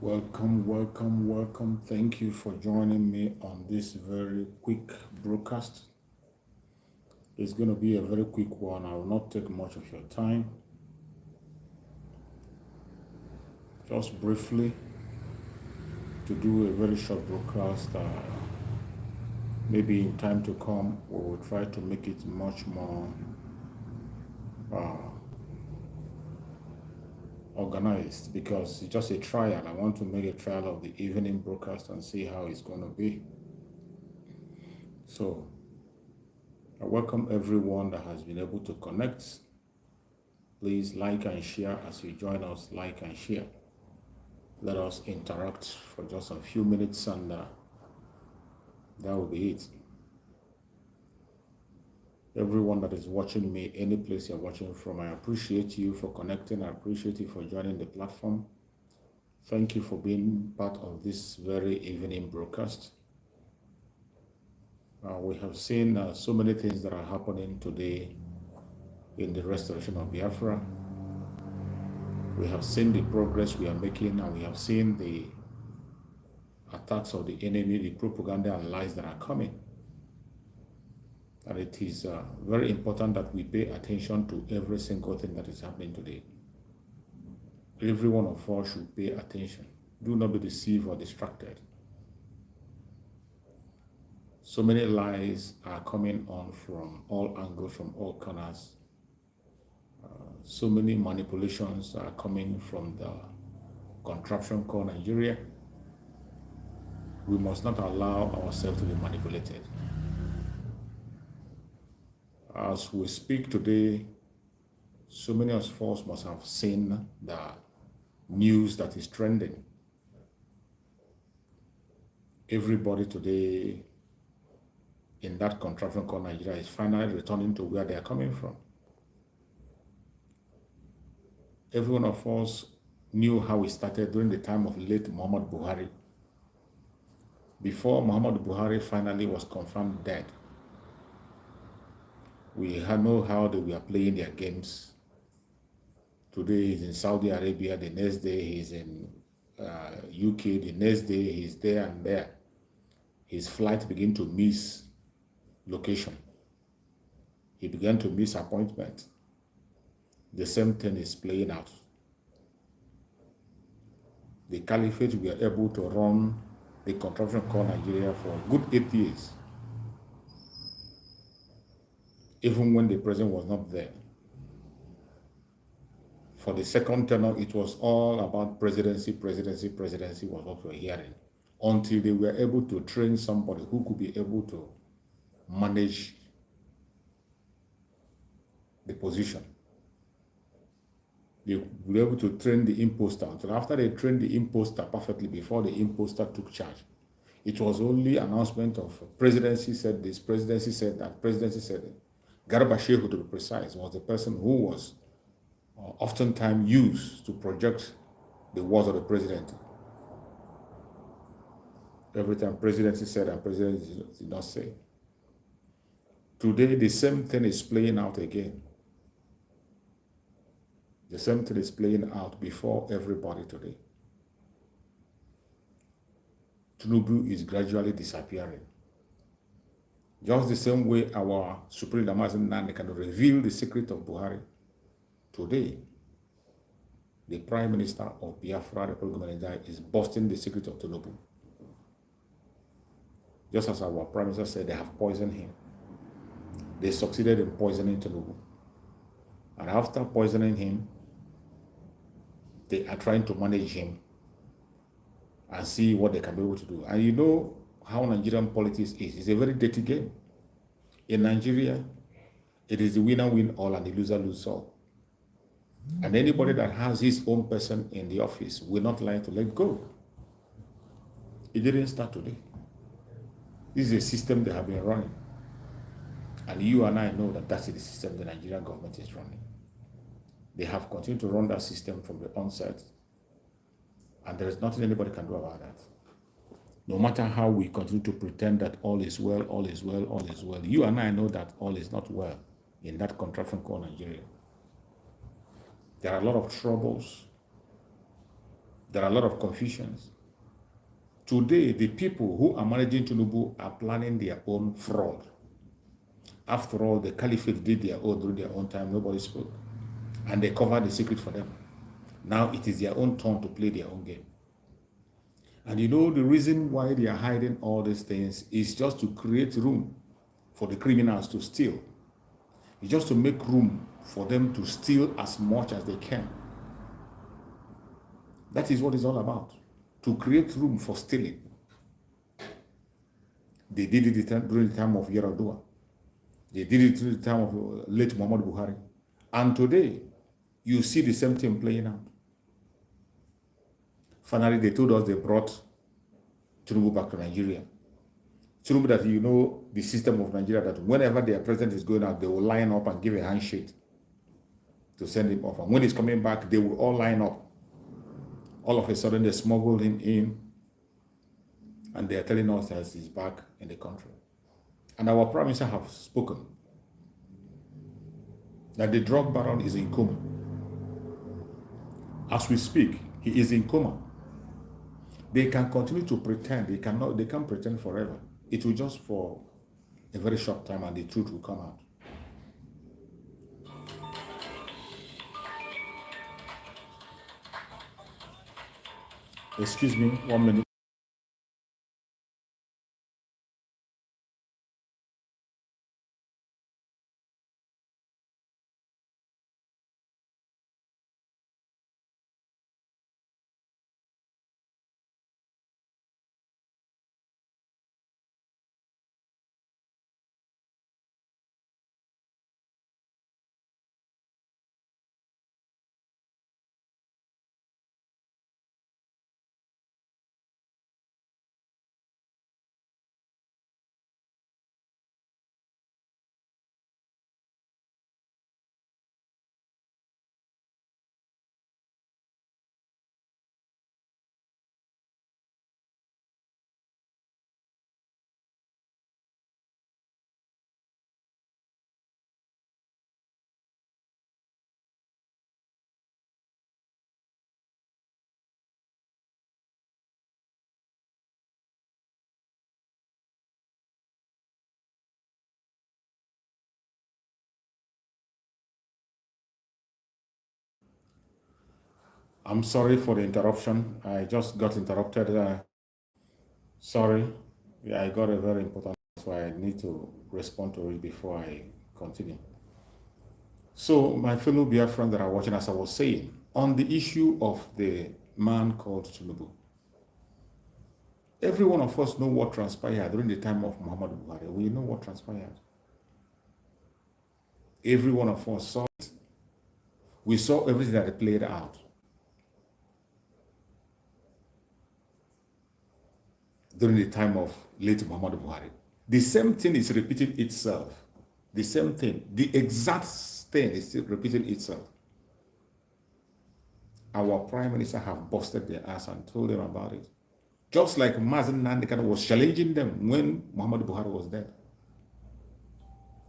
Welcome. Thank you for joining me on this very quick broadcast. It's going to be a very quick one. I will not take much of your time. Just briefly to do a very short broadcast. Maybe in time to come, we will try to make it much more organized because it's just a trial. I want to make a trial of the evening broadcast and see how it's going to be. So I welcome everyone that has been able to connect. Please like and share as you join us. Like and share. Let us interact for just a few minutes, and that will be it. Everyone that is watching me, any place you're watching from, I appreciate you for connecting. I appreciate you for joining the platform. Thank you for being part of this very evening broadcast. We have seen so many things that are happening today in the restoration of Biafra. We have seen the progress we are making, and we have seen the attacks of the enemy, the propaganda and lies that are coming. And it is very important that we pay attention to every single thing that is happening today. Every one of us should pay attention. Do not be deceived or distracted. So many lies are coming on from all angles, from all corners. So many manipulations are coming from the contraption called Nigeria. We must not allow ourselves to be manipulated. As we speak today, so many of us must have seen the news that is trending. Everybody today in that contraption called Nigeria is finally returning to where they are coming from. Every one of us knew how it started during the time of late Muhammad Buhari. Before Muhammad Buhari finally was confirmed dead, we know how they were playing their games. Today he's in Saudi Arabia, the next day he's in UK, the next day he's there and there. His flight began to miss location. He began to miss appointment. The same thing is playing out. The caliphate were able to run the contraption called Nigeria for a good 8 years. Even when the president was not there. For the second tenure, it was all about presidency was what we were hearing. Until they were able to train somebody who could be able to manage the position. They were able to train the imposter. Until after they trained the imposter perfectly, before the imposter took charge, it was only announcement of presidency said this, presidency said that, presidency said it. Garba Shehu, to be precise, was the person who was oftentimes used to project the words of the president. Every time presidency said and presidency did not say. Today, the same thing is playing out again. The same thing is playing out before everybody today. Tinubu is gradually disappearing. Just the same way our Supreme Damasin Nani can reveal the secret of Buhari. Today, the Prime Minister of Biafra, Republic of Nigeria, is busting the secret of Tinubu. Just as our Prime Minister said, they have poisoned him. They succeeded in poisoning Tinubu. And after poisoning him, they are trying to manage him and see what they can be able to do. And you know how Nigerian politics is. It's a very dirty game. In Nigeria, it is the winner win all and the loser lose all. And anybody that has his own person in the office will not like to let go. It didn't start today. This is a system they have been running. And you and I know that that's the system the Nigerian government is running. They have continued to run that system from the onset. And there is nothing anybody can do about that. No matter how we continue to pretend that all is well, all is well, all is well, you and I know that all is not well in that contraption called Nigeria. There are a lot of troubles. There are a lot of confusions. Today, the people who are managing Tinubu are planning their own fraud. After all, the caliphate did their own during their own time. Nobody spoke. And they covered the secret for them. Now it is their own turn to play their own game. And you know, the reason why they are hiding all these things is just to create room for the criminals to steal. It's just to make room for them to steal as much as they can. That is what it's all about. To create room for stealing. They did it during the time of Yaradua. They did it during the time of late Muhammad Buhari. And today, you see the same thing playing out. Finally, they told us they brought Tinubu back to Nigeria. Tinubu, that you know the system of Nigeria, that whenever their president is going out, they will line up and give a handshake to send him off. And when he's coming back, they will all line up. All of a sudden, they smuggled him in, and they are telling us that he's back in the country. And our prime minister have spoken that the drug baron is in coma. As we speak, he is in coma. They can continue to pretend. They can't pretend forever. It will just for a very short time, and the truth will come out. Excuse me, 1 minute. I'm sorry for the interruption. I just got interrupted. Sorry. Yeah, I got a very important, so I need to respond to it before I continue. So, my fellow Biafran that are watching, as I was saying, on the issue of the man called Tinubu, every one of us know what transpired during the time of Muhammad Buhari. We know what transpired. Every one of us saw it. We saw everything that played out. During the time of late Muhammad Buhari. The same thing is repeating itself. The same thing. The exact thing is still repeating itself. Our prime minister have busted their ass and told them about it. Just like Mazen Nandekano was challenging them when Muhammad Buhari was dead.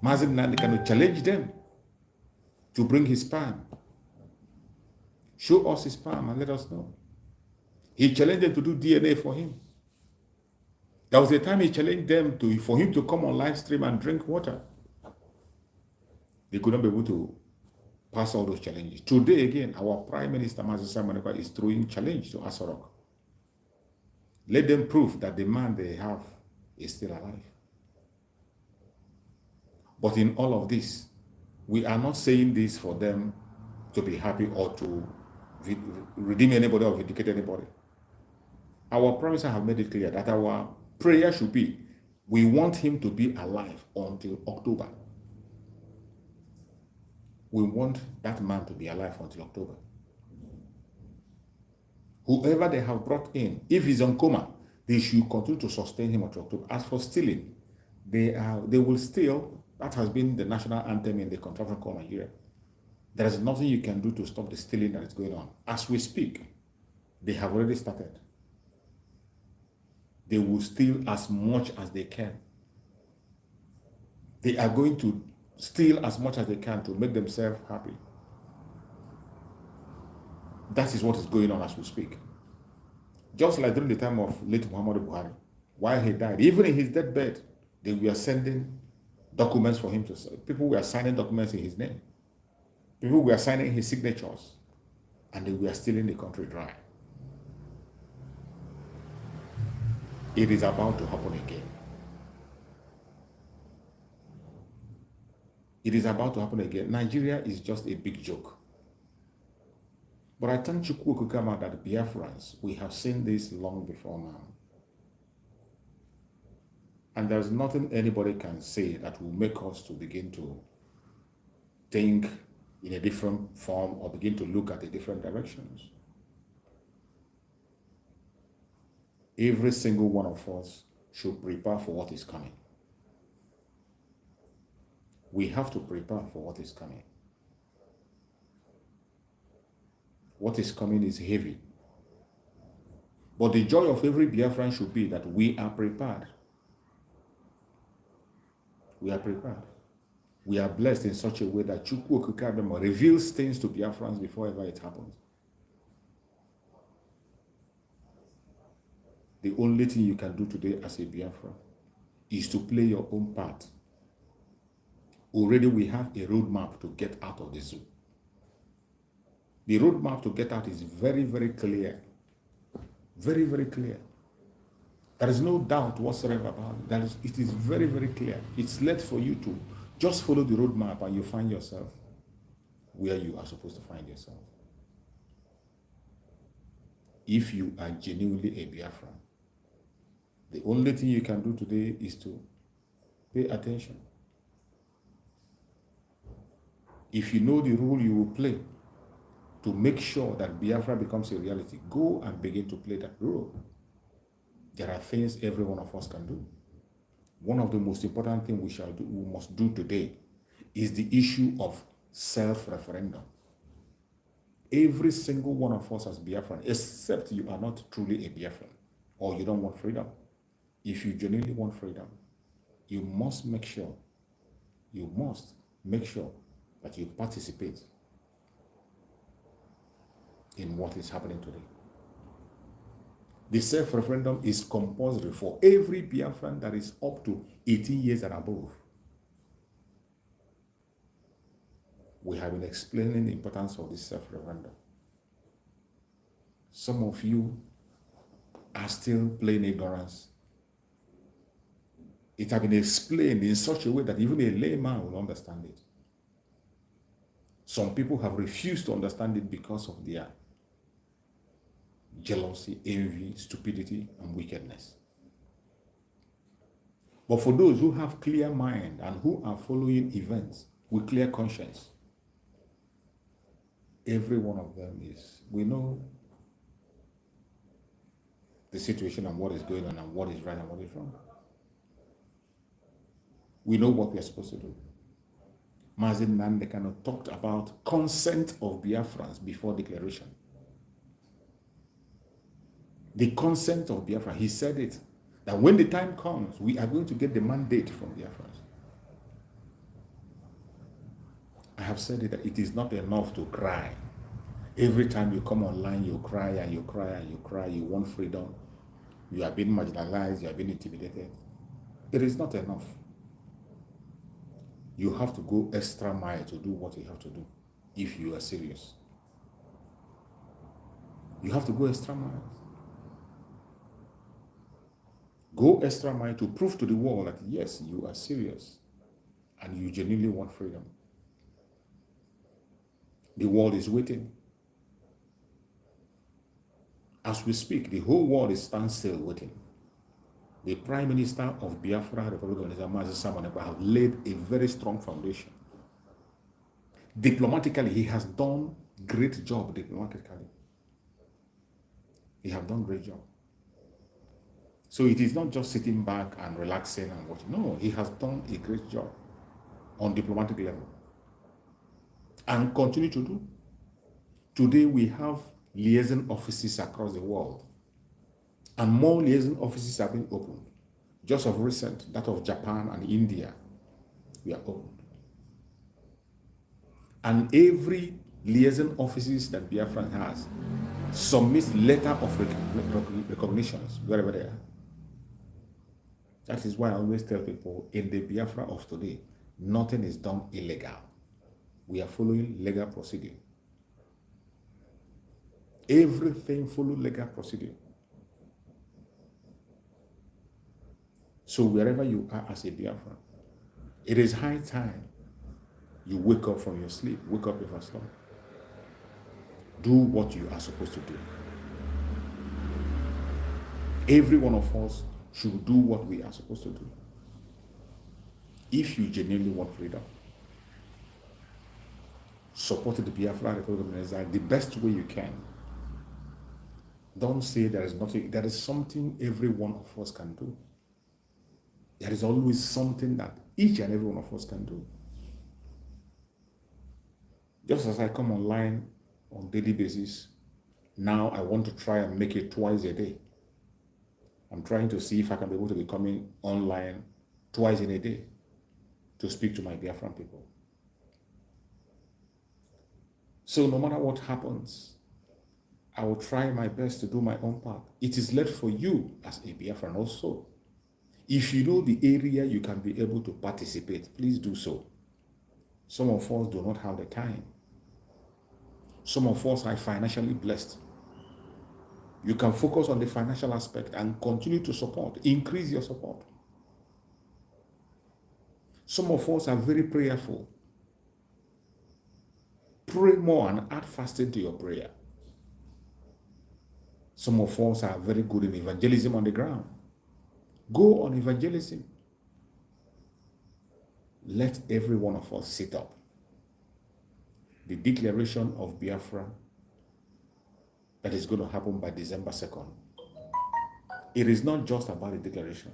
Mazen Nandekano challenged them to bring his palm. Show us his palm and let us know. He challenged them to do DNA for him. There was a time he challenged them for him to come on live stream and drink water. They could not be able to pass all those challenges. Today again, our Prime Minister Mazusa Manekwa is throwing challenge to Asorok. Let them prove that the man they have is still alive. But in all of this, we are not saying this for them to be happy or to redeem anybody or vindicate anybody. Our Prime Minister have made it clear that our prayer should be, we want him to be alive until October. We want that man to be alive until October. Whoever they have brought in, if he's on coma, they should continue to sustain him until October. As for stealing, they will steal. That has been the national anthem in the contraction called Nigeria. There is nothing you can do to stop the stealing that is going on. As we speak, they have already started. They will steal as much as they can. They are going to steal as much as they can to make themselves happy. That is what is going on as we speak. Just like during the time of late Muhammadu Buhari, while he died, even in his deathbed, they were sending documents for him to sign. People were signing documents in his name. People were signing his signatures, and they were stealing the country dry. It is about to happen again. It is about to happen again. Nigeria is just a big joke. But I thank Chukwu Okukama that the Biafrans, we have seen this long before now. And there's nothing anybody can say that will make us to begin to think in a different form or begin to look at the different directions. Every single one of us should prepare for what is coming. We have to prepare for what is coming. What is coming is heavy. But the joy of every Biafran should be that we are prepared. We are prepared. We are blessed in such a way that Chukwu Okukabema reveals things to Biafrans before ever it happens. The only thing you can do today as a Biafra is to play your own part. Already we have a roadmap to get out of the zoo. The roadmap to get out is very, very clear. Very, very clear. There is no doubt whatsoever about it. It is very, very clear. It's left for you to just follow the roadmap and you find yourself where you are supposed to find yourself. If you are genuinely a Biafran, the only thing you can do today is to pay attention. If you know the role you will play to make sure that Biafra becomes a reality, go and begin to play that role. There are things every one of us can do. One of the most important things we must do today is the issue of self-referendum. Every single one of us as Biafran, except you are not truly a Biafran or you don't want freedom. If you genuinely want freedom, you must make sure that you participate in what is happening today. The self-referendum is compulsory for every Biafran that is up to 18 years and above. We have been explaining the importance of this self-referendum. Some of you are still playing ignorance. It has been explained in such a way that even a layman will understand it. Some people have refused to understand it because of their jealousy, envy, stupidity, and wickedness. But for those who have clear mind and who are following events with clear conscience, every one of them we know the situation and what is going on and what is right and what is wrong. We know what we are supposed to do. Mazin Nandekano talked about consent of Biafrans before declaration. The consent of Biafra, he said it, that when the time comes, we are going to get the mandate from Biafrans. I have said it, that it is not enough to cry. Every time you come online, you cry and you cry and you cry, you want freedom, you are being marginalized, you are being intimidated. It is not enough. You have to go extra mile to do what you have to do if you are serious. You have to go extra mile. Go extra mile to prove to the world that yes, you are serious and you genuinely want freedom. The world is waiting. As we speak, the whole world is standstill waiting. The Prime Minister of Biafra Republic of Nigeria have laid a very strong foundation. Diplomatically, he has done great job diplomatically. He has done great job. So it is not just sitting back and relaxing and watching. No, he has done a great job on diplomatic level and continue to do. Today we have liaison offices across the world. And more liaison offices have been opened. Just of recent, that of Japan and India, we are opened. And every liaison offices that Biafran has submits letter of recognitions wherever they are. That is why I always tell people in the Biafra of today, nothing is done illegal. We are following legal procedure. Everything follow legal procedure. So wherever you are as a Biafra, it is high time you wake up from your sleep, wake up before slumber. Do what you are supposed to do. Every one of us should do what we are supposed to do. If you genuinely want freedom, support the Biafra Republic the best way you can. Don't say there is nothing. There is something every one of us can do. There is always something that each and every one of us can do. Just as I come online on daily basis, now I want to try and make it twice a day. I'm trying to see if I can be able to be coming online twice in a day to speak to my Biafran people. So no matter what happens, I will try my best to do my own part. It is left for you as a Biafran also. If you know the area you can be able to participate, please do so. Some of us do not have the time. Some of us are financially blessed. You can focus on the financial aspect and continue to support, increase your support. Some of us are very prayerful. Pray more and add fasting to your prayer. Some of us are very good in evangelism on the ground. Go on evangelism. Let every one of us sit up. The declaration of Biafra that is going to happen by December 2nd. It is not just about the declaration.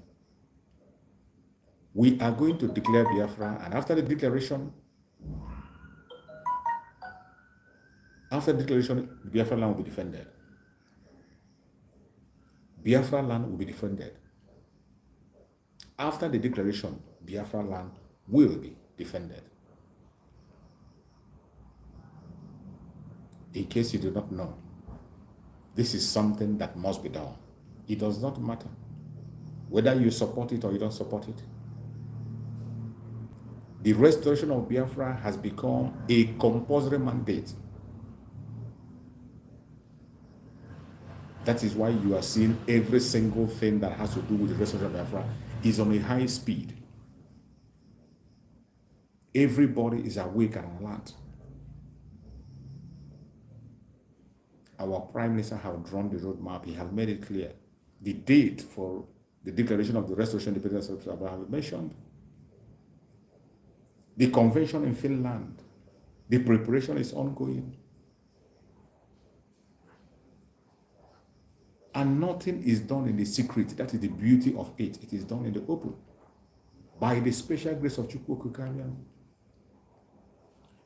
We are going to declare Biafra, and after the declaration, Biafra land will be defended. Biafra land will be defended. After the declaration, Biafra land will be defended. In case you do not know, this is something that must be done. It does not matter whether you support it or you don't support it. The restoration of Biafra has become a compulsory mandate. That is why you are seeing every single thing that has to do with the restoration of Biafra is on a high speed. Everybody is awake and alert. Our Prime Minister has drawn the roadmap. He has made it clear. The date for the declaration of the restoration of independence of Abraham mentioned. The convention in Finland, the preparation is ongoing. And nothing is done in the secret. That is the beauty of it. It is done in the open. By the special grace of Chukwu Okike.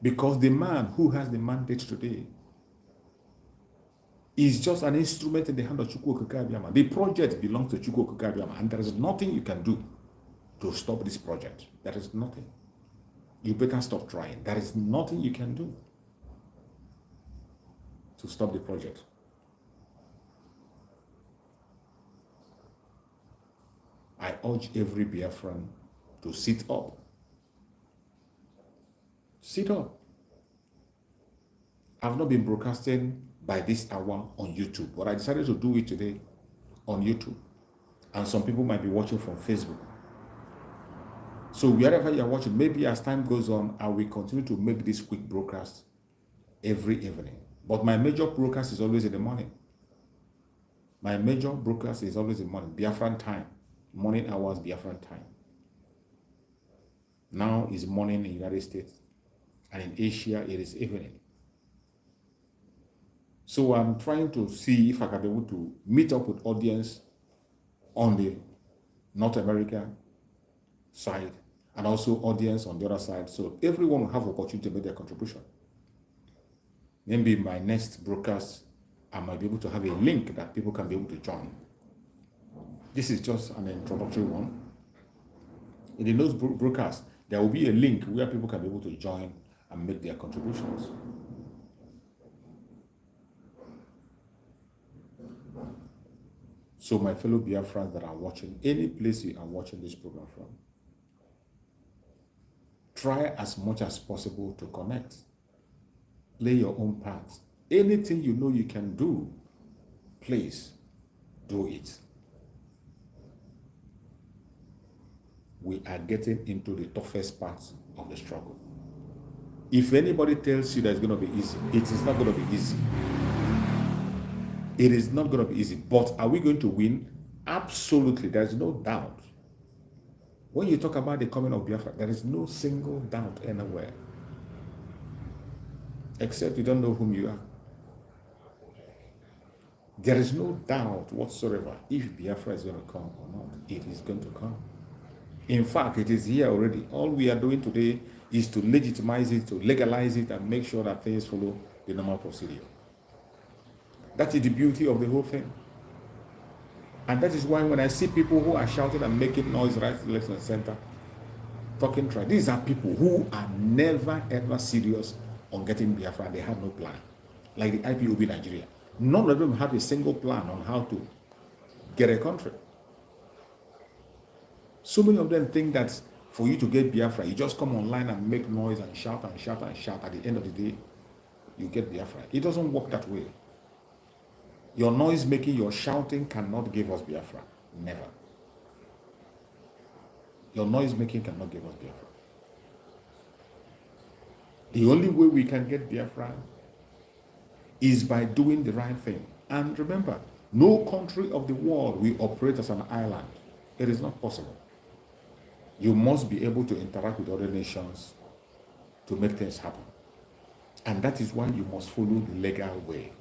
Because the man who has the mandate today is just an instrument in the hand of Chukwu Okike. The project belongs to Chukwu Okike, and there is nothing you can do to stop this project. There is nothing. You better stop trying. There is nothing you can do to stop the project. I urge every Biafran to sit up. Sit up. I've not been broadcasting by this hour on YouTube, but I decided to do it today on YouTube. And some people might be watching from Facebook. So wherever you're watching, maybe as time goes on, I will continue to make this quick broadcast every evening. But my major broadcast is always in the morning. My major broadcast is always in the morning, Biafran time. Morning hours, Biafran time. Now is morning in the United States, and in Asia it is evening. So I'm trying to see if I can be able to meet up with audience on the North America side and also audience on the other side, so everyone will have opportunity to make their contribution. Maybe in my next broadcast, I might be able to have a link that people can be able to join. This is just an introductory one. In the next broadcast, there will be a link where people can be able to join and make their contributions. So my fellow Biafrans that are watching, any place you are watching this program from, try as much as possible to connect. Play your own part. Anything you know you can do, please do it. We are getting into the toughest part of the struggle. If anybody tells you that it's going to be easy, it is not going to be easy. It is not going to be easy. But are we going to win? Absolutely. There is no doubt. When you talk about the coming of Biafra, there is no single doubt anywhere. Except you don't know whom you are. There is no doubt whatsoever if Biafra is going to come or not. It is going to come. In fact, it is here already. All we are doing today is to legitimize it, to legalize it, and make sure that things follow the normal procedure. That is the beauty of the whole thing. And that is why when I see people who are shouting and making noise right, left, and center, talking trash, these are people who are never ever serious on getting Biafra. They have no plan. Like the IPOB Nigeria. None of them have a single plan on how to get a country. So many of them think that for you to get Biafra, you just come online and make noise and shout and shout and shout. At the end of the day, you get Biafra. It doesn't work that way. Your noise making, your shouting cannot give us Biafra. Never. Your noise making cannot give us Biafra. The only way we can get Biafra is by doing the right thing. And remember, no country of the world will operate as an island. It is not possible. You must be able to interact with other nations to make things happen. And that is why you must follow the legal way.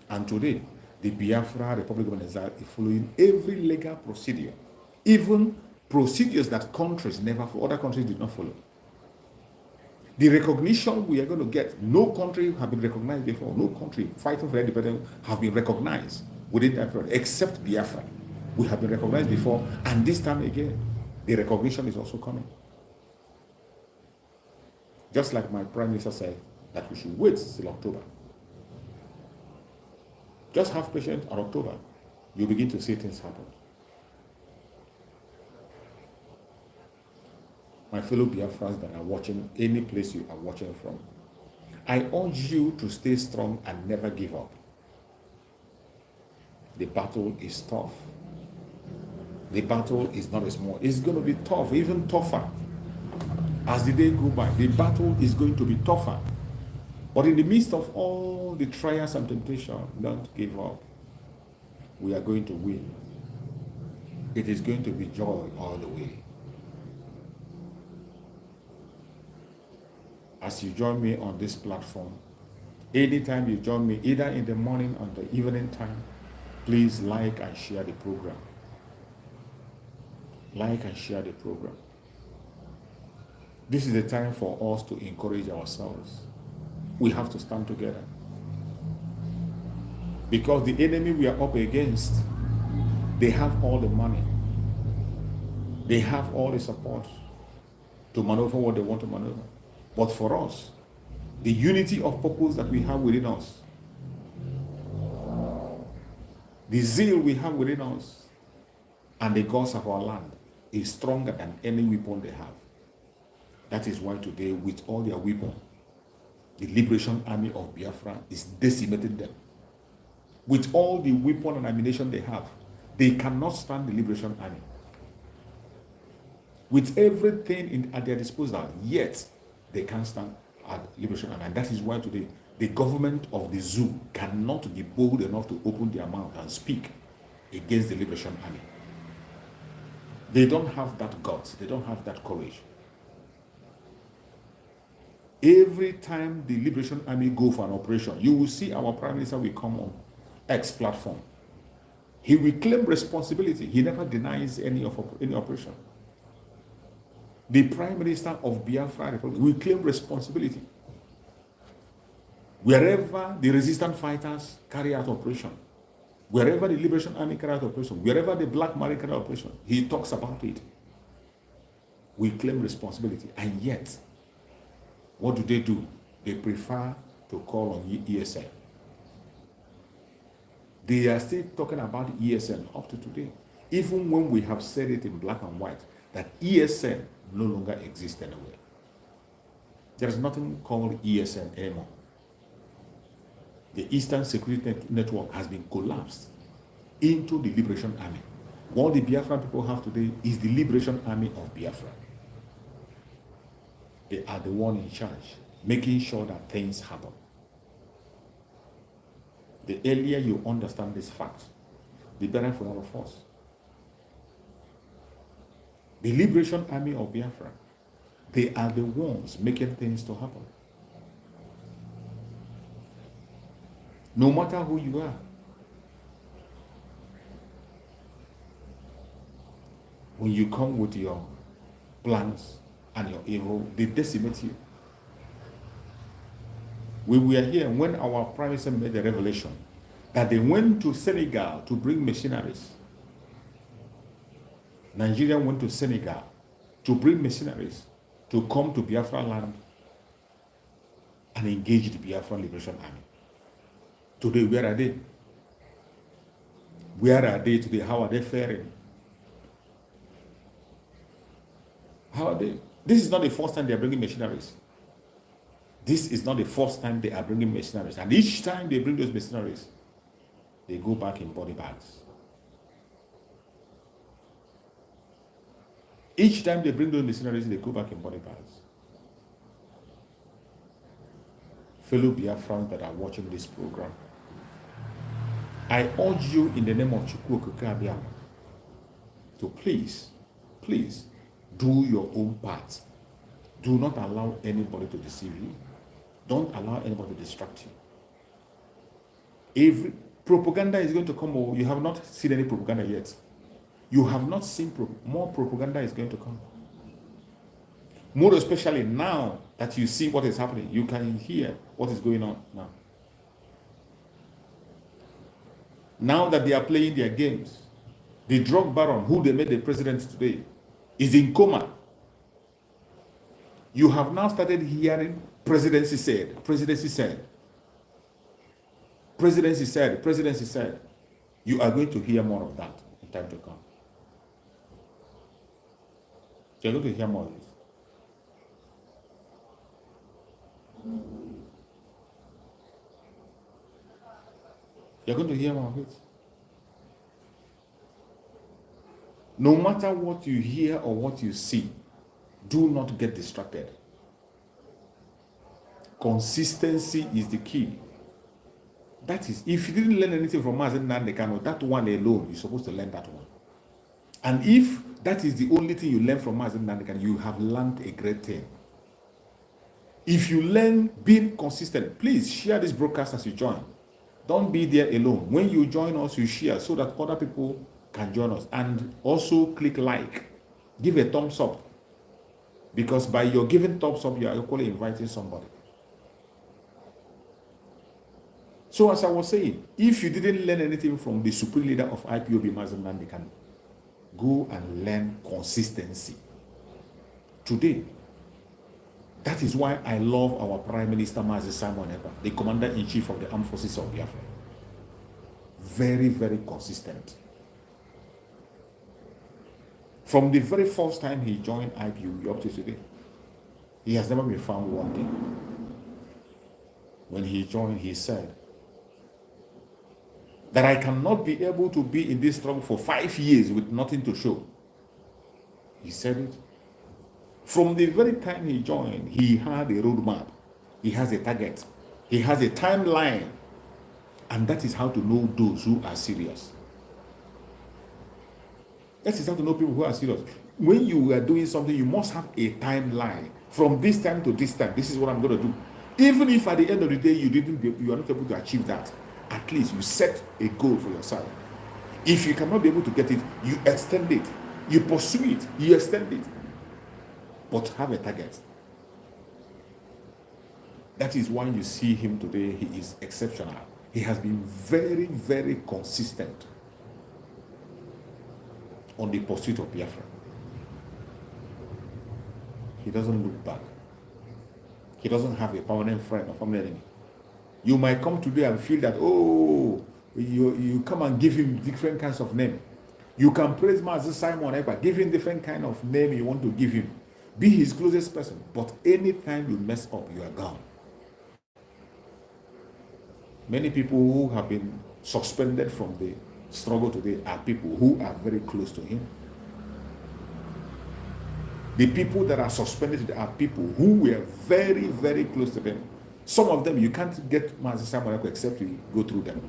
And today, the Biafra Republic of Nigeria is following every legal procedure, even procedures that countries never follow, other countries did not follow. The recognition we are going to get, no country have been recognized before, no country fighting for independence have been recognized within that period, except Biafra. We have been recognized before, and this time again, the recognition is also coming. Just like my Prime Minister said that we should wait till October. Just have patience on October. You begin to see things happen. My fellow Biafrans that are watching, any place you are watching from, I urge you to stay strong and never give up. The battle is tough. The battle is not small. It's going to be tough, even tougher. As the day goes by, the battle is going to be tougher. But in the midst of all the trials and temptation, don't give up. We are going to win. It is going to be joy all the way. As you join me on this platform, anytime you join me, either in the morning or the evening time, please like and share the program. Like and share the program. This is the time for us to encourage ourselves. We have to stand together. Because the enemy we are up against, they have all the money. They have all the support to maneuver what they want to maneuver. But for us, the unity of purpose that we have within us, the zeal we have within us, and the gods of our land is stronger than any weapon they have. That is why today, with all their weapons, the Liberation Army of Biafra is decimating them. With all the weapon and ammunition they have, they cannot stand the Liberation Army. With everything at their disposal, yet they can't stand at Liberation Army. And that is why today, the government of the zoo cannot be bold enough to open their mouth and speak against the Liberation Army. They don't have that guts. They don't have that courage. Every time the Liberation Army go for an operation, you will see our Prime Minister will come on X platform. He will claim responsibility. He never denies any operation. The Prime Minister of Biafra Republic will claim responsibility. Wherever the resistance fighters carry out operation, wherever the Liberation Army carry out operation, wherever the Black Marine carry out operation, he talks about it. We claim responsibility. And yet, what do? They prefer to call on ESL. They are still talking about ESN up to today. Even when we have said it in black and white, that ESN no longer exists anywhere. There is nothing called ESN anymore. The Eastern Security Network has been collapsed into the Liberation Army. What the Biafran people have today is the Liberation Army of Biafra. They are the one in charge, making sure that things happen. The earlier you understand this fact, the better for all of us. The Liberation Army of Biafra, they are the ones making things to happen. No matter who you are. When you come with your plans and your evil, they decimate you. We were here when our Prime Minister made the revelation that they went to Senegal to bring mercenaries. Nigeria went to Senegal to bring mercenaries to come to Biafra land and engage the Biafra Liberation Army. Today, where are they? Where are they today? How are they faring? How are they? This is not the first time they are bringing mercenaries. This is not the first time they are bringing mercenaries. And each time they bring those mercenaries, they go back in body bags. Each time they bring those mercenaries, they go back in body bags. Fellow Biafrans that are watching this program, I urge you in the name of Chukwu Okike Abiyama to please do your own part. Do not allow anybody to deceive you. Don't allow anybody to distract you. Every propaganda is going to come. Oh, you have not seen any propaganda yet. You have not seen more propaganda is going to come. More especially now that you see what is happening, you can hear what is going on now. Now that they are playing their games, the drug baron who they made the president today is in coma. You have now started hearing presidency said. You are going to hear more of that in time to come. You're going to hear more of this. You're going to hear more of it. No matter what you hear or what you see, do not get distracted. Consistency is the key. That is, if you didn't learn anything from Mazen Nandekano, that one alone, you're supposed to learn that one. And if that is the only thing you learn from Mazen Nandekano, you have learned a great thing. If you learn being consistent, please share this broadcast as you join. Don't be there alone. When you join us, you share so that other people can join us. And also click like. Give a thumbs up. Because by your giving thumbs up, you are equally inviting somebody. So as I was saying, if you didn't learn anything from the supreme leader of IPOB, Mazen Nandekano, go and learn consistency. Today, that is why I love our Prime Minister, Mazi Simon Ekpa, the Commander-in-Chief of the Armed Forces of Biafra. Very, very consistent. From the very first time he joined IPOB up to today, he has never been found wanting. When he joined, he said that I cannot be able to be in this struggle for 5 years with nothing to show. He said it. From the very time he joined, he had a roadmap. He has a target. He has a timeline. And that is how to know those who are serious. That is how to know people who are serious. When you are doing something, you must have a timeline. From this time to this time, this is what I'm going to do. Even if at the end of the day you are not able to achieve that, at least you set a goal for yourself. If you cannot be able to get it, you extend it. You pursue it. You extend it. But have a target. That is why you see him today. He is exceptional. He has been very, very consistent on the pursuit of Biafra. He doesn't look back. He doesn't have a permanent friend or permanent enemy. You might come today and feel that, oh, You come and give him different kinds of name. You can praise Master Simon Ekpa, give him different kind of name you want to give him. Be his closest person. But anytime you mess up, you are gone. Many people who have been suspended from the struggle today are people who are very close to him. The people that are suspended are people who were very, very close to them. Some of them, you can't get Master Simon Ekpa except you go through them.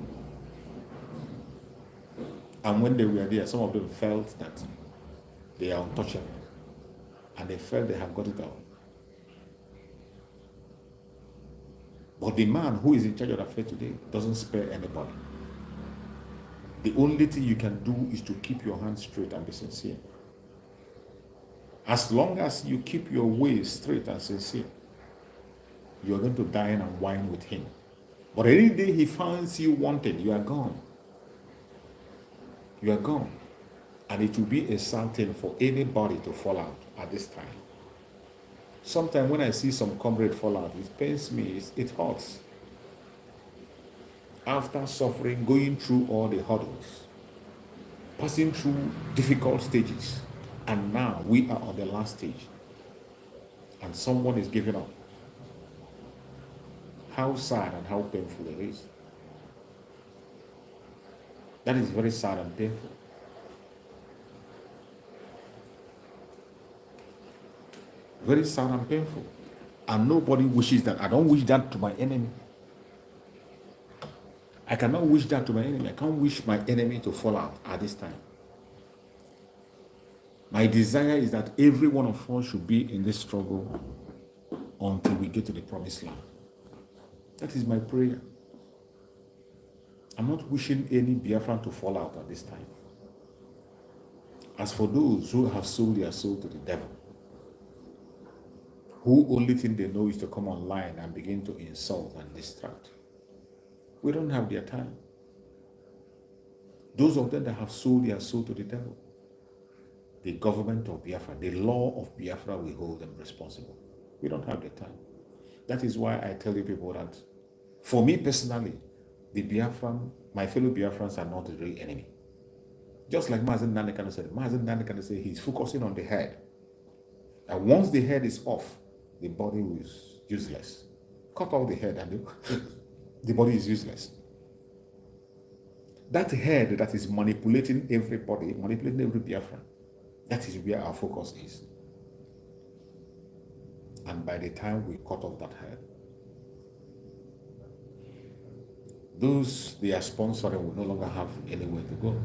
And when they were there, some of them felt that they are untouchable. And they felt they have got it out. But the man who is in charge of the faith today doesn't spare anybody. The only thing you can do is to keep your hands straight and be sincere. As long as you keep your ways straight and sincere, you're going to dine and wine with him. But any day he finds you wanted, you are gone. You are gone. And it will be a sad thing for anybody to fall out at this time. Sometimes when I see some comrade fall out, it pains me, it hurts. After suffering, going through all the hurdles, passing through difficult stages, and now we are on the last stage, and someone is giving up. How sad and how painful it is. That is very sad and painful. Very sad and painful. And nobody wishes that. I don't wish that to my enemy. I cannot wish that to my enemy. I can't wish my enemy to fall out at this time. My desire is that every one of us should be in this struggle until we get to the promised land. That is my prayer. I'm not wishing any Biafran to fall out at this time. As for those who have sold their soul to the devil, who only thing they know is to come online and begin to insult and distract, we don't have their time. Those of them that have sold their soul to the devil, the government of Biafra, the law of Biafra will hold them responsible. We don't have the time. That is why I tell you people that, for me personally, the Biafran, my fellow Biafrans are not the real enemy. Just like Mazen Nanekano said, he's focusing on the head. And once the head is off, the body is useless. Cut off the head and the body is useless. That head that is manipulating everybody, manipulating every Biafran, that is where our focus is. And by the time we cut off that head, those they are sponsoring will no longer have anywhere to go.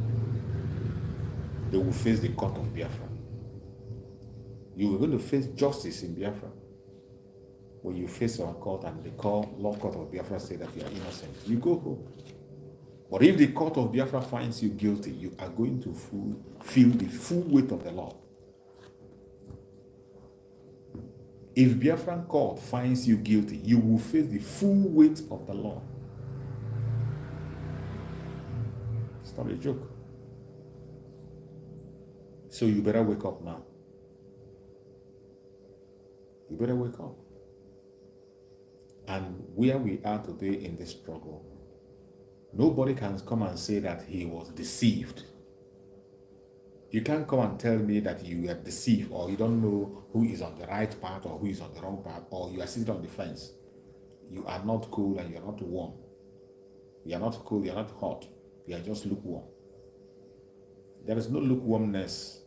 They will face the court of Biafra. You are going to face justice in Biafra. When you face our court and the law court of Biafra say that you are innocent, you go home. But if the court of Biafra finds you guilty, you are going to feel the full weight of the law. If Biafran court finds you guilty, you will face the full weight of the law. It's not a joke. So you better wake up now. You better wake up. And where we are today in this struggle, nobody can come and say that he was deceived. You can't come and tell me that you are deceived, or you don't know who is on the right path or who is on the wrong path, or you are sitting on the fence. You are not cool and you are not warm. You are not cool, you are not hot. You are just lukewarm. There is no lukewarmness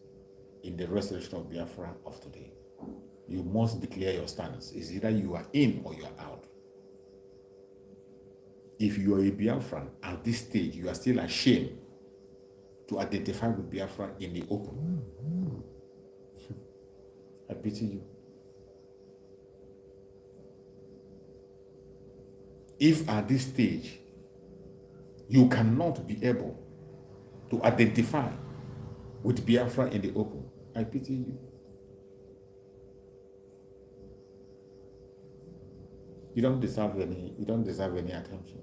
in the restoration of Biafra of today. You must declare your stance. It's either you are in or you are out. If you are a Biafran at this stage, you are still ashamed to identify with Biafra in the open. I pity you. If at this stage you cannot be able to identify with Biafra in the open, I pity you. You don't deserve any attention.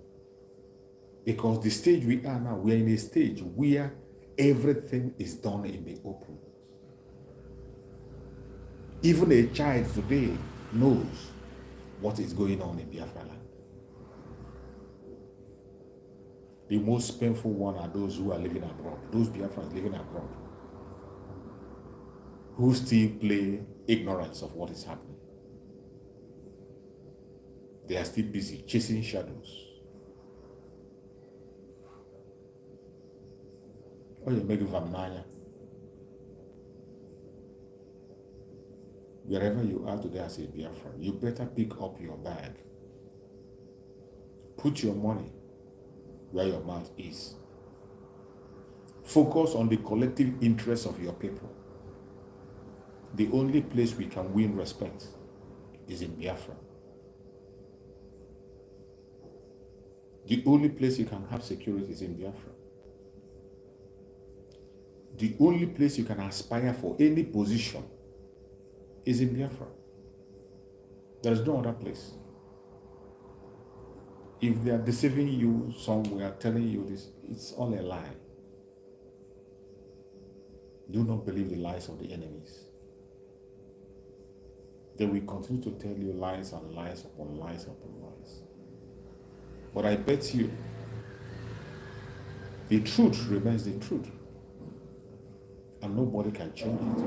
Because the stage we are now, we are in a stage where everything is done in the open. Even a child today knows what is going on in Biafra land. The most painful one are those who are living abroad, those Biafrans living abroad, who still play ignorance of what is happening. They are still busy chasing shadows. Oh, you make Vamnaya. Wherever you are today as a Biafran, you better pick up your bag. Put your money where your mouth is. Focus on the collective interests of your people. The only place we can win respect is in Biafra. The only place you can have security is in Biafra. The only place you can aspire for any position is in Biafra. There is no other place. If they are deceiving you somewhere, telling you this, it's all a lie. Do not believe the lies of the enemies. They will continue to tell you lies and lies upon lies upon lies. But I bet you, the truth remains the truth. And nobody can change it.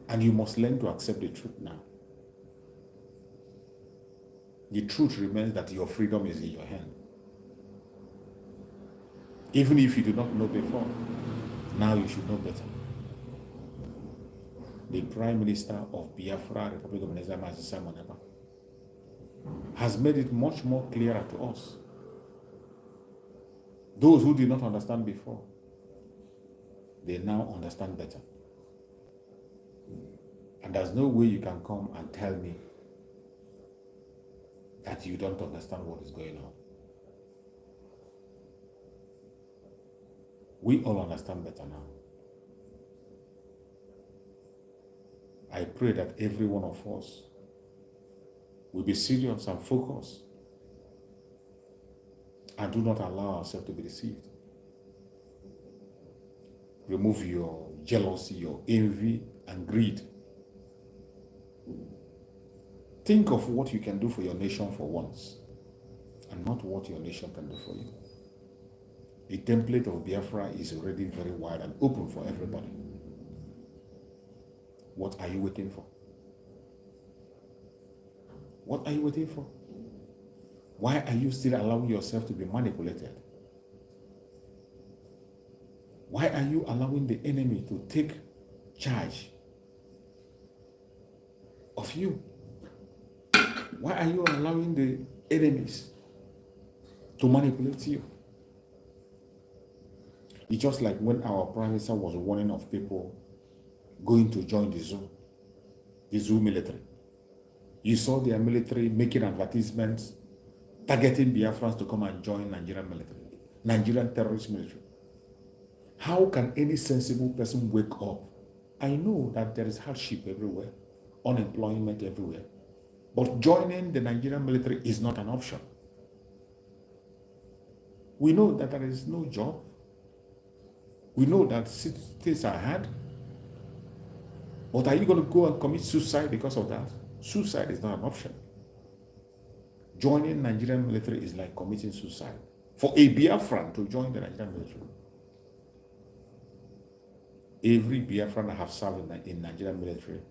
And you must learn to accept the truth now. The truth remains that your freedom is in your hand. Even if you did not know before, now you should know better. The Prime Minister of Biafra, Republic of Nigeria, has made it much more clearer to us. Those who did not understand before, they now understand better. And there's no way you can come and tell me that you don't understand what is going on. We all understand better now. I pray that every one of us will be serious and focused and do not allow ourselves to be deceived. Remove your jealousy, your envy, and greed. Think of what you can do for your nation for once, and not what your nation can do for you. The template of Biafra is already very wide and open for everybody. What are you waiting for? What are you waiting for? Why are you still allowing yourself to be manipulated? Why are you allowing the enemy to take charge of you? Why are you allowing the enemies to manipulate you? It's just like when our Prime Minister was warning of people going to join the zoo military. You saw their military making advertisements, targeting Biafrans to come and join Nigerian military, Nigerian terrorist military. How can any sensible person wake up? I know that there is hardship everywhere, unemployment everywhere, but joining the Nigerian military is not an option. We know that there is no job. We know that things are hard. But are you going to go and commit suicide because of that? Suicide is not an option. Joining Nigerian military is like committing suicide. For a Biafran to join the Nigerian military, every Biafran that have served in Nigerian military,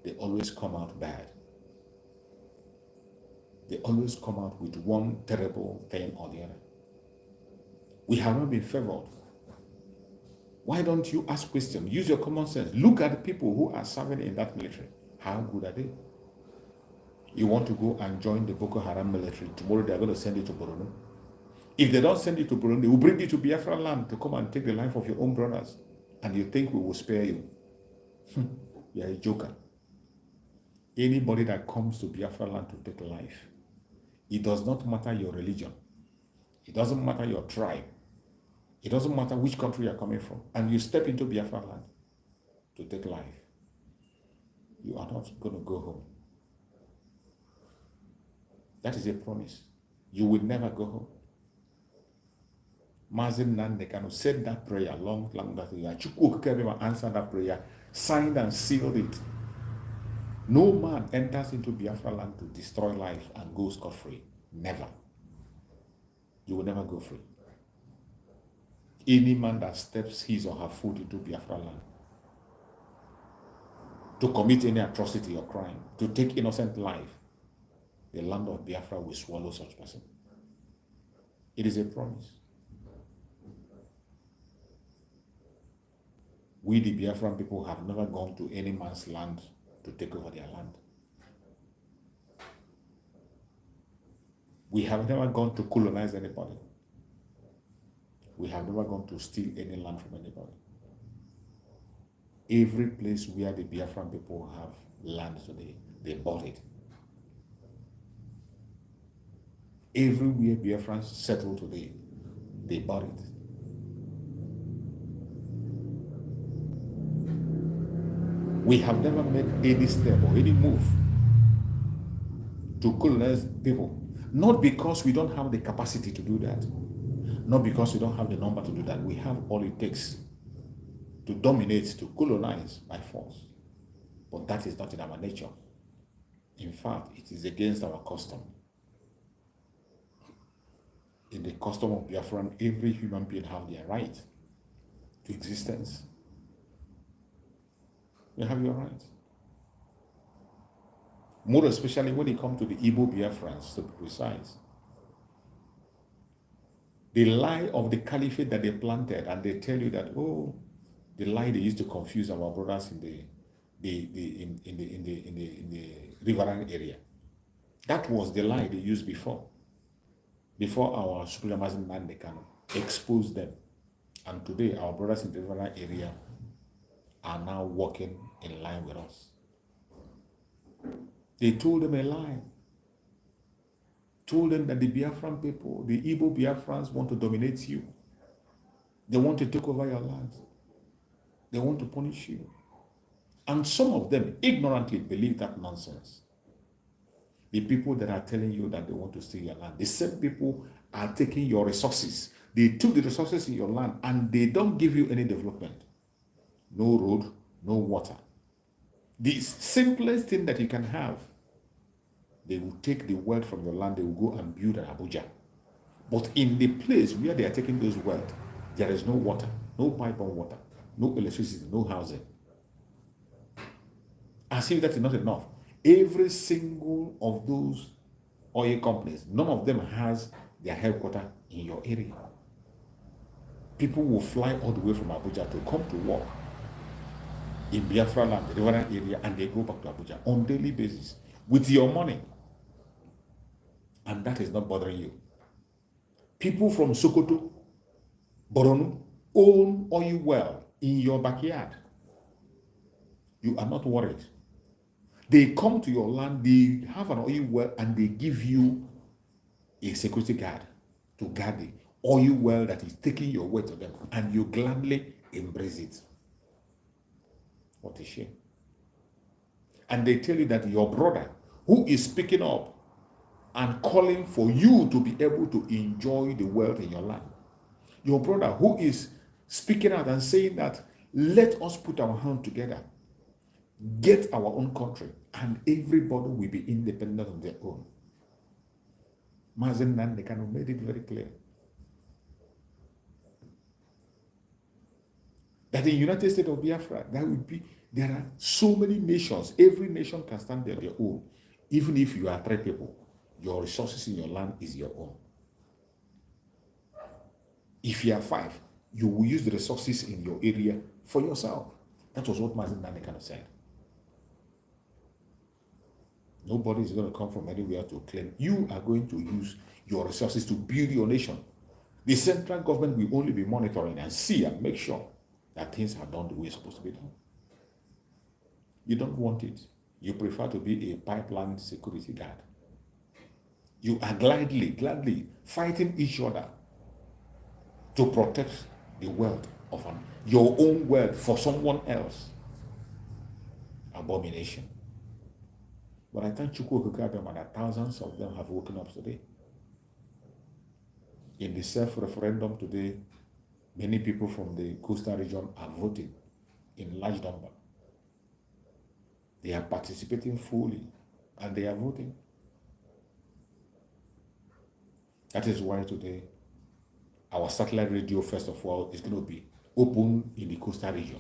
they always come out bad. They always come out with one terrible thing or the other. We have not been favored. Why don't you ask questions? Use your common sense. Look at the people who are serving in that military. How good are they? You want to go and join the Boko Haram military. Tomorrow they are going to send you to Borno. If they don't send you to Borno, they will bring you to Biafra land to come and take the life of your own brothers. And you think we will spare you. You're a joker. Anybody that comes to Biafra land to take life, it does not matter your religion. It doesn't matter your tribe. It doesn't matter which country you're coming from. And you step into Biafra land to take life. You are not going to go home. That is a promise. You will never go home. Mazin Nandekano said that prayer long that Chukwu answered that prayer, signed and sealed it. No man enters into Biafra land to destroy life and go scot-free. Never. you will never go free. Any man that steps his or her foot into Biafra land to commit any atrocity or crime, to take innocent life, the land of Biafra will swallow such person. It is a promise. We, the Biafran people, have never gone to any man's land to take over their land. We have never gone to colonize anybody. We have never gone to steal any land from anybody. Every place where the Biafran people have land today, they bought it. Everywhere Biafrans settle today, they bought it. We have never made any step or any move to colonize people. Not because we don't have the capacity to do that. Not because we don't have the number to do that. We have all it takes to dominate, to colonize by force. But that is not in our nature. In fact, it is against our custom. In the custom of Biafran, every human being has their right to existence. You have your right. More especially when it comes to the Igbo Biafrans, to be precise. The lie of the caliphate that they planted, and they tell you that, oh, the lie they used to confuse our brothers in the riverine area. That was the lie they used before our supremacy man they can expose them. And today our brothers in the riverine area are now walking in line with us. They told them a lie. Told them that the Biafran people, the Igbo Biafrans, want to dominate you. They want to take over your land. They want to punish you. And some of them ignorantly believe that nonsense. The people that are telling you that they want to steal your land, the same people are taking your resources. They took the resources in your land and they don't give you any development. No road, no water. The simplest thing that you can have, they will take the wealth from your land, they will go and build an Abuja. But in the place where they are taking those wealth, there is no water, no pipe-on water, no electricity, no housing. As if that is not enough. Every single of those oil companies, none of them has their headquarters in your area. People will fly all the way from Abuja to come to work in Biafra land, the riverine area, and they go back to Abuja on a daily basis with your money. And that is not bothering you. People from Sokoto, Borno, own oil well in your backyard. You are not worried. They come to your land, they have an oil well, and they give you a security guard to guard the oil well that is taking your way to them, and you gladly embrace it. What a shame. And they tell you that your brother, who is speaking up and calling for you to be able to enjoy the wealth in your land, your brother who is speaking out and saying that, let us put our hand together, get our own country, and everybody will be independent of their own. Mazen Nandekano made it very clear that in the United States of Biafra, there are so many nations. Every nation can stand on their own. Even if you are 3 people, your resources in your land is your own. If you are 5, you will use the resources in your area for yourself. That was what Mazen Nandekano said. Nobody is going to come from anywhere to claim you are going to use your resources to build your nation. The central government will only be monitoring and see and make sure that things are done the way it's supposed to be done. You don't want it. You prefer to be a pipeline security guard. You are gladly fighting each other to protect the wealth of your own wealth for someone else. Abomination. But I thank Chukwu Okike that thousands of them have woken up today. In the self-referendum today, many people from the coastal region are voting in large number. They are participating fully and they are voting. That is why today Our satellite radio, first of all, is going to be open in the coastal region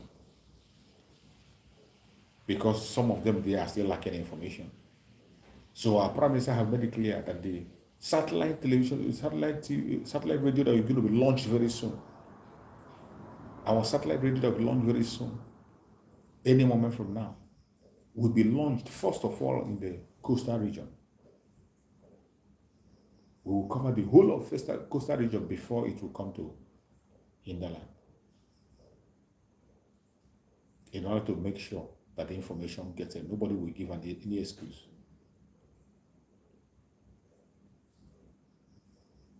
because some of them, they are still lacking information. So our Prime Minister have made it clear that the satellite television, satellite radio that is going to be launched very soon, our satellite radio that will be launched very soon, any moment from now, will be launched first of all in the coastal region. We will cover the whole of coastal region before it will come to hinterland, in order to make sure that the information gets in. Nobody will give any excuse.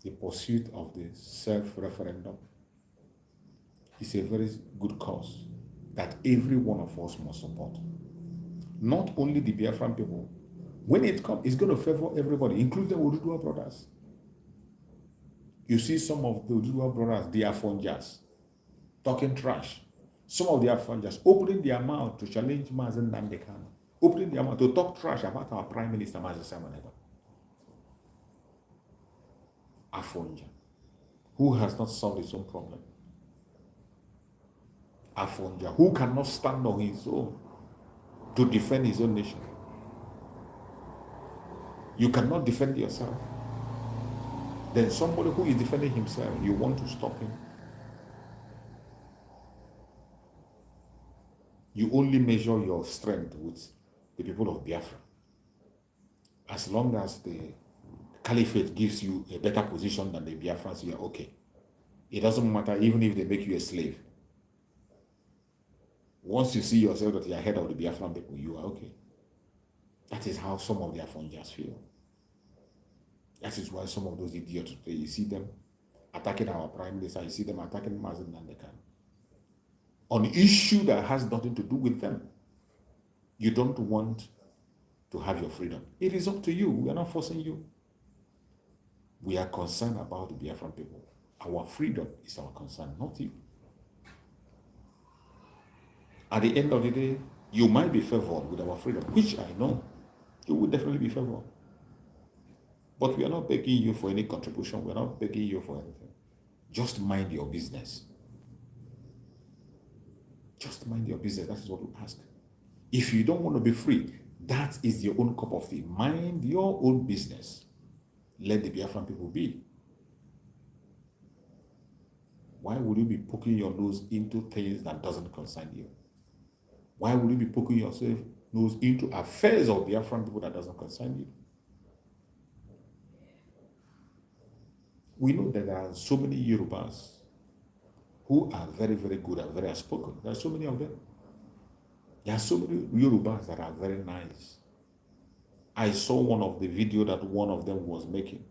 The pursuit of the self-referendum is a very good cause that every one of us must support. Not only the Biafran people. When it comes, it's going to favor everybody, including the Oduduwa brothers. You see some of the Oduduwa brothers, they are funjas, talking trash. Some of their funjas opening their mouth to challenge Mazen Namdekan, opening their mouth to talk trash about our Prime Minister, Mazen Samanega. Afonja, who has not solved his own problem. Afonja, who cannot stand on his own to defend his own nation. You cannot defend yourself. Then somebody who is defending himself, you want to stop him. You only measure your strength with the people of Biafra. As long as the caliphate gives you a better position than the Biafrans, you are okay. It doesn't matter even if they make you a slave. Once you see yourself that you are head of the Biafran people, you are okay. That is how some of the Afonjas feel. That is why some of those idiots, you see them attacking our Prime Minister, you see them attacking Mazen Nandekan. On an issue that has nothing to do with them. You don't want to have your freedom. It is up to you. We are not forcing you. We are concerned about the Biafran people. Our freedom is our concern, not you. At the end of the day, you might be favored with our freedom, which I know you will definitely be favored. But we are not begging you for any contribution. We are not begging you for anything. Just mind your business. Just mind your business. That is what we ask. If you don't want to be free, that is your own cup of tea. Mind your own business. Let the Biafran people be. Why would you be poking your nose into things that doesn't concern you? Why would you be poking yourself nose into affairs of Biafran people that doesn't concern you? We know that there are so many Yorubas who are very, very good and very outspoken. There are so many of them. There are so many Yorubas that are very nice. I saw one of the video that one of them was making,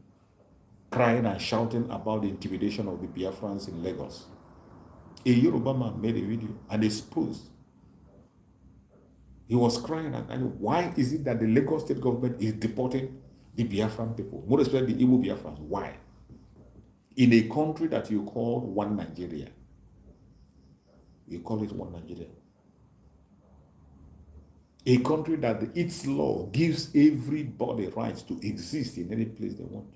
crying and shouting about the intimidation of the Biafrans in Lagos. A Yoruba man made a video and exposed. He was crying and why is it that the Lagos state government is deporting the Biafran people, more especially the Igbo Biafrans? Why? In a country that you call one Nigeria. You call it one Nigeria. A country that its law gives everybody rights to exist in any place they want.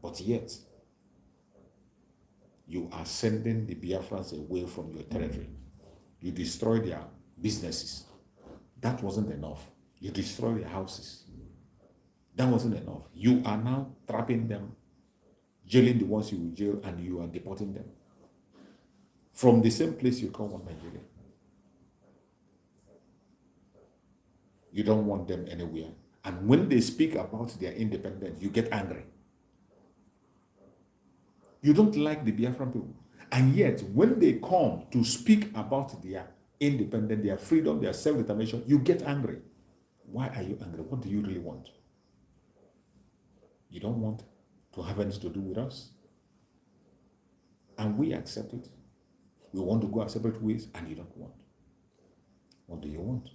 But yet, you are sending the Biafrans away from your territory. You destroy their businesses. That wasn't enough. You destroy their houses. That wasn't enough. You are now trapping them, jailing the ones you will jail, and you are deporting them from the same place you call one Nigeria. You don't want them anywhere. And when they speak about their independence, you get angry. You don't like the Biafran people. And yet, when they come to speak about their independence, their freedom, their self-determination, you get angry. Why are you angry? What do you really want? You don't want to have anything to do with us. And we accept it. We want to go our separate ways, and you don't want. What do you want?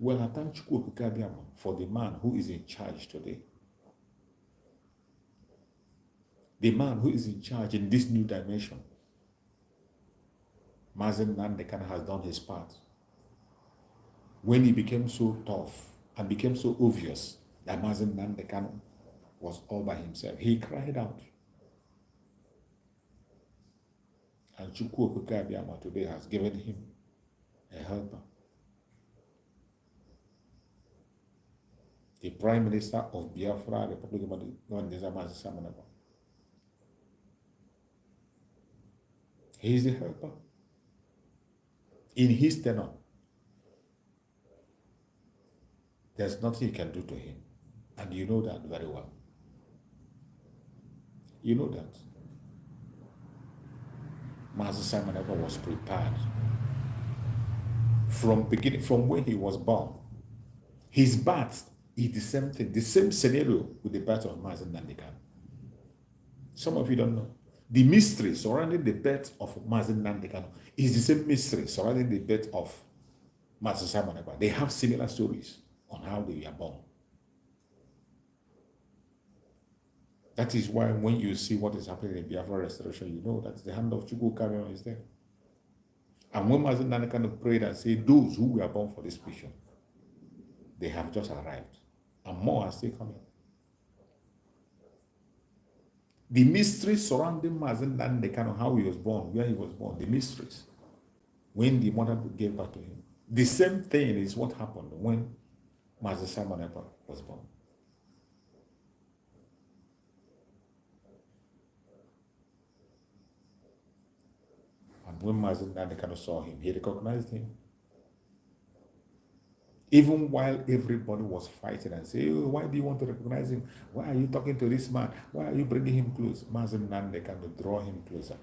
Well, I thank Chukwu Okike for the man who is in charge today. The man who is in charge in this new dimension. Mazen Nandekan has done his part. When he became so tough and became so obvious that Mazen Nandekan was all by himself. He cried out. And Chukwu Okike Abiyama today has given him a helper. The Prime Minister of Biafra, Republic of Nigeria. He is the helper. In his tenure, there's nothing you can do to him. And you know that very well. You know that. Master Simon Ekpa was prepared from beginning, from when he was born. His birth is the same thing, the same scenario with the birth of Mazi Nnamdi Kanu. Some of you don't know. The mystery surrounding the birth of Mazi Nnamdi Kanu is the same mystery surrounding the birth of Master Simon Ekpa. They have similar stories on how they were born. That is why when you see what is happening in Biafra restoration, you know that the hand of Chukwu Okike is there. And when Mazi Nnamdi Kanu prayed and said, those who were born for this vision, they have just arrived. And more are still coming. The mysteries surrounding Mazi Nnamdi Kanu, how he was born, where he was born, the mysteries, when the mother gave birth to him. The same thing is what happened when Mazi Simon Ekpa was born. And when Mazi Nnamdi Kanu saw him, he recognized him. Even while everybody was fighting and saying, oh, why do you want to recognize him? Why are you talking to this man? Why are you bringing him close? Mazi Nnamdi Kanu draw him closer.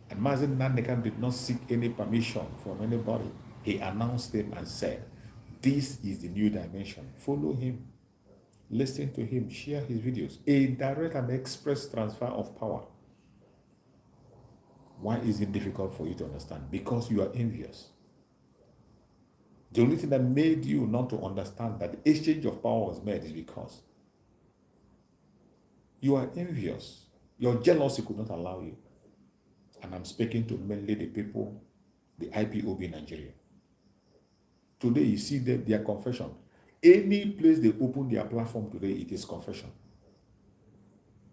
And Mazi Nnamdi Kanu did not seek any permission from anybody. He announced him and said, this is the new dimension. Follow him. Listen to him. Share his videos. A direct and express transfer of power. Why is it difficult for you to understand? Because you are envious. The only thing that made you not to understand that the exchange of power was made is because you are envious. Your jealousy could not allow you. And I'm speaking to mainly the people, the IPOB in Nigeria. Today you see their confession. Any place they open their platform today, it is confession.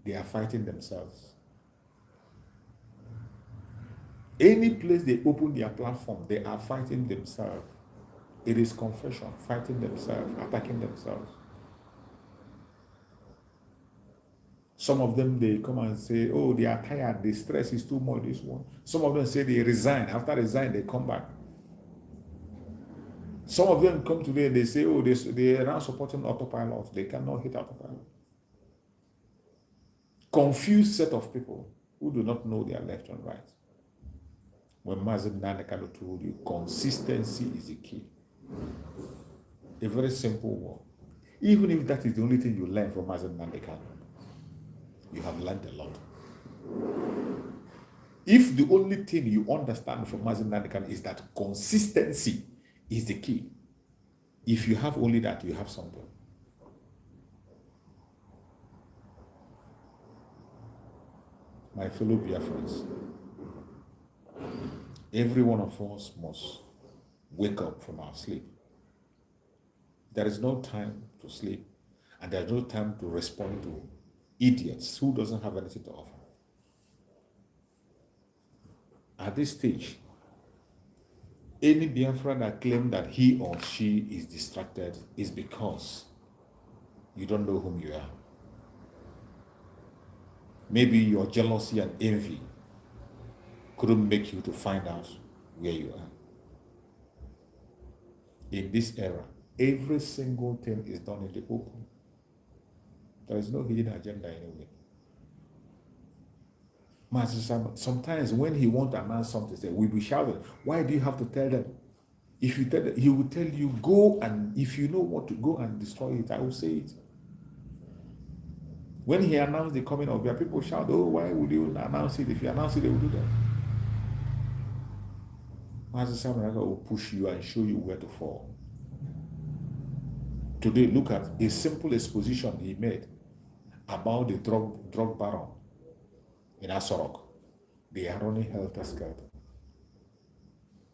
They are fighting themselves. Any place they open their platform, they are fighting themselves. It is confession, fighting themselves, attacking themselves. Some of them, they come and say, oh, they are tired, the stress is too much, this one. Some of them say they resign. After resign, they come back. Some of them come today and they say, oh, they are now supporting autopilot. They cannot hit autopilot. Confused set of people who do not know their left and right. When Mazi Nnamdi Kanu told you, consistency is the key. A very simple word. Even if that is the only thing you learn from Mazi Nnamdi Kanu, you have learned a lot. If the only thing you understand from Mazi Nnamdi Kanu is that consistency is the key, if you have only that, you have something. My fellow Biafrans, every one of us must wake up from our sleep. There is no time to sleep, and there is no time to respond to idiots who doesn't have anything to offer. At this stage, any Biafran that claims that he or she is distracted is because you don't know whom you are. Maybe your jealousy and envy couldn't make you to find out where you are. In this era, every single thing is done in the open. There is no hidden agenda anyway. Sometimes when he wants to announce something, say, we'll be shouting, why do you have to tell them? If you tell them, he will tell you, go, and if you know what to go and destroy it, I will say it. When he announced the coming of their people shout, oh, why would you announce it? If you announce it, they will do that. Mazi Simon Ekpa will push you and show you where to fall. Today, look at a simple exposition he made about the drug baron in Asorok. They are running helter-skelter.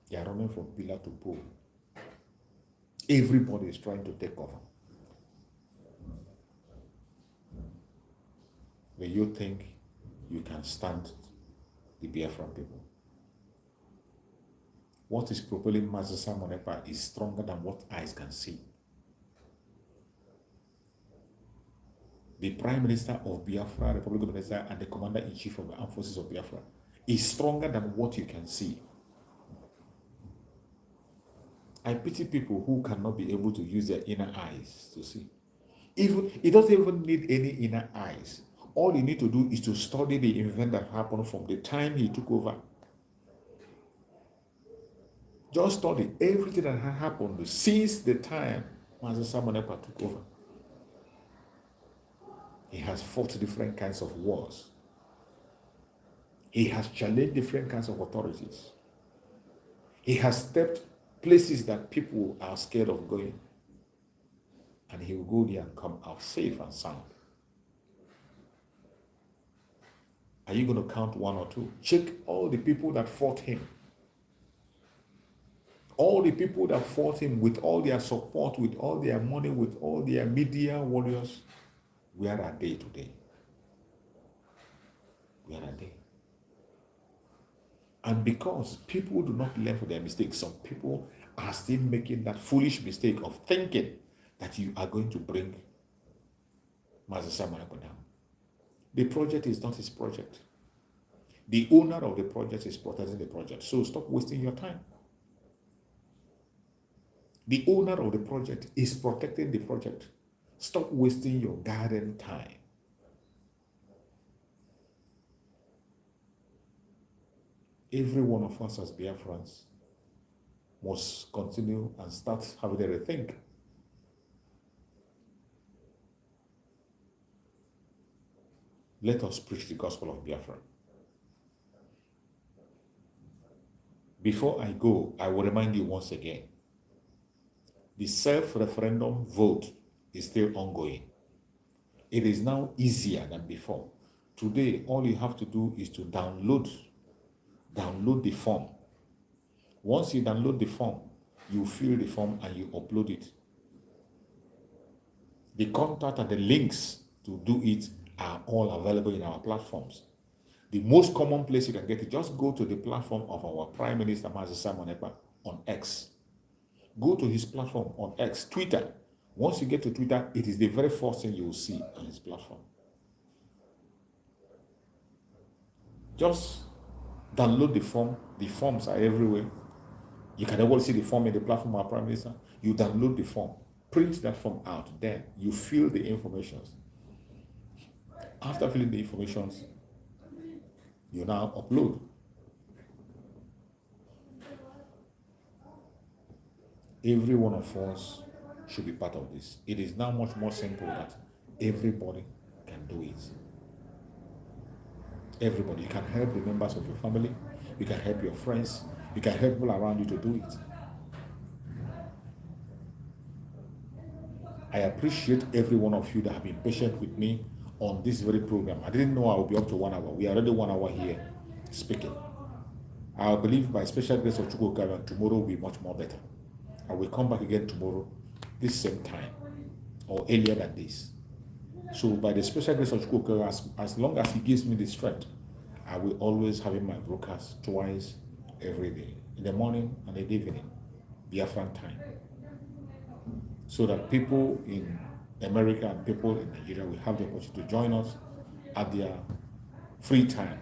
They are running from pillar to pole. Everybody is trying to take cover. when you think you can stand the Biafran people. What is propelling Master Simon Ekpa is stronger than what eyes can see. The Prime Minister of Biafra, Republic of Nigeria, and the Commander-in-Chief of the Armed Forces of Biafra is stronger than what you can see. I pity people who cannot be able to use their inner eyes to see. Even it doesn't even need any inner eyes. All you need to do is to study the event that happened from the time he took over. Just study everything that had happened since the time Master Simon Ekpa took over. He has fought different kinds of wars. He has challenged different kinds of authorities. He has stepped places that people are scared of going. And he will go there and come out safe and sound. Are you going to count one or two? Check all the people that fought him. All the people that fought him with all their support, with all their money, with all their media warriors. Where are they today? Where are they? And because people do not learn from their mistakes, some people are still making that foolish mistake of thinking that you are going to bring Master Simon Ekpa down. The project is not his project. The owner of the project is protecting the project. So stop wasting your time. The owner of the project is protecting the project. Stop wasting your garden time. Every one of us as Biafrans must continue and start having a rethink. Let us preach the gospel of Biafra. Before I go, I will remind you once again, the self-referendum vote is still ongoing. It is now easier than before. Today, all you have to do is to download the form. Once you download the form, you fill the form and you upload it. The contact and the links to do it are all available in our platforms. The most common place you can get it, just go to the platform of our Prime Minister, Master Simon Ekpa, on X. Go to his platform on X, Twitter. Once you get to Twitter, it is the very first thing you will see on his platform. Just download the form. The forms are everywhere. You can always see the form in the platform of our Prime Minister. You download the form, print that form out, then you fill the information. After filling the information, you now upload. Every one of us should be part of this. It is now much more simple that everybody can do it. Everybody. You can help the members of your family. You can help your friends. You can help people around you to do it. I appreciate every one of you that have been patient with me on this very program. I didn't know I would be up to 1 hour. We are already 1 hour here speaking. I believe by special grace of Chukwuka, tomorrow will be much more better. I will come back again tomorrow, this same time, or earlier than this. So by the special grace of Chukwuka, as long as he gives me the strength, I will always have in my broadcast twice every day, in the morning and in the evening, Biafran time. So that people in America and people in Nigeria will have the opportunity to join us at their free time.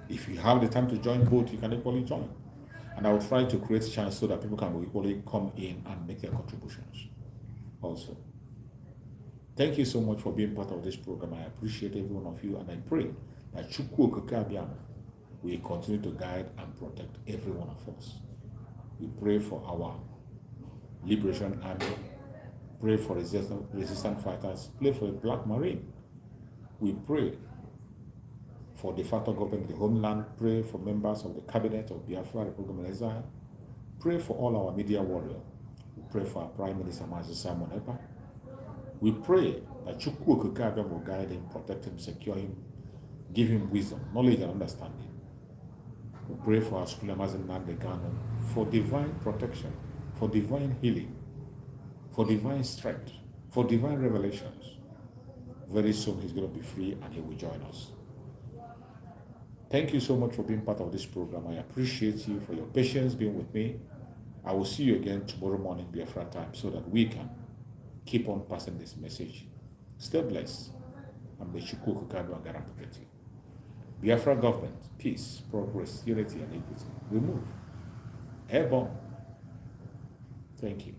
If you have the time to join both, you can equally join. And I will try to create a chance so that people can equally come in and make their contributions also. Thank you so much for being part of this program. I appreciate every one of you, and I pray that Chukwu Okike Abiama will continue to guide and protect every one of us. We pray for our Liberation Army, pray for resistant fighters, pray for the Black Marine. We pray for the factor government of the homeland, pray for members of the cabinet of Biafra, Republic of Nigeria, pray for all our media warriors. We pray for our Prime Minister, Master Simon Ekpa. We pray that Chukwu Okike Abiama will guide him, protect him, secure him, give him wisdom, knowledge, and understanding. We pray for our school Amazon Nandegano for divine protection, for divine healing, for divine strength, for divine revelations. Very soon he's going to be free and he will join us. Thank you so much for being part of this program. I appreciate you for your patience being with me. I will see you again tomorrow morning, Biafra time, so that we can keep on passing this message. Stay blessed. And may Chukwu Kukadu and Gara protect you. Biafra government, peace, progress, unity, and equity. We move. Airborne. Thank you.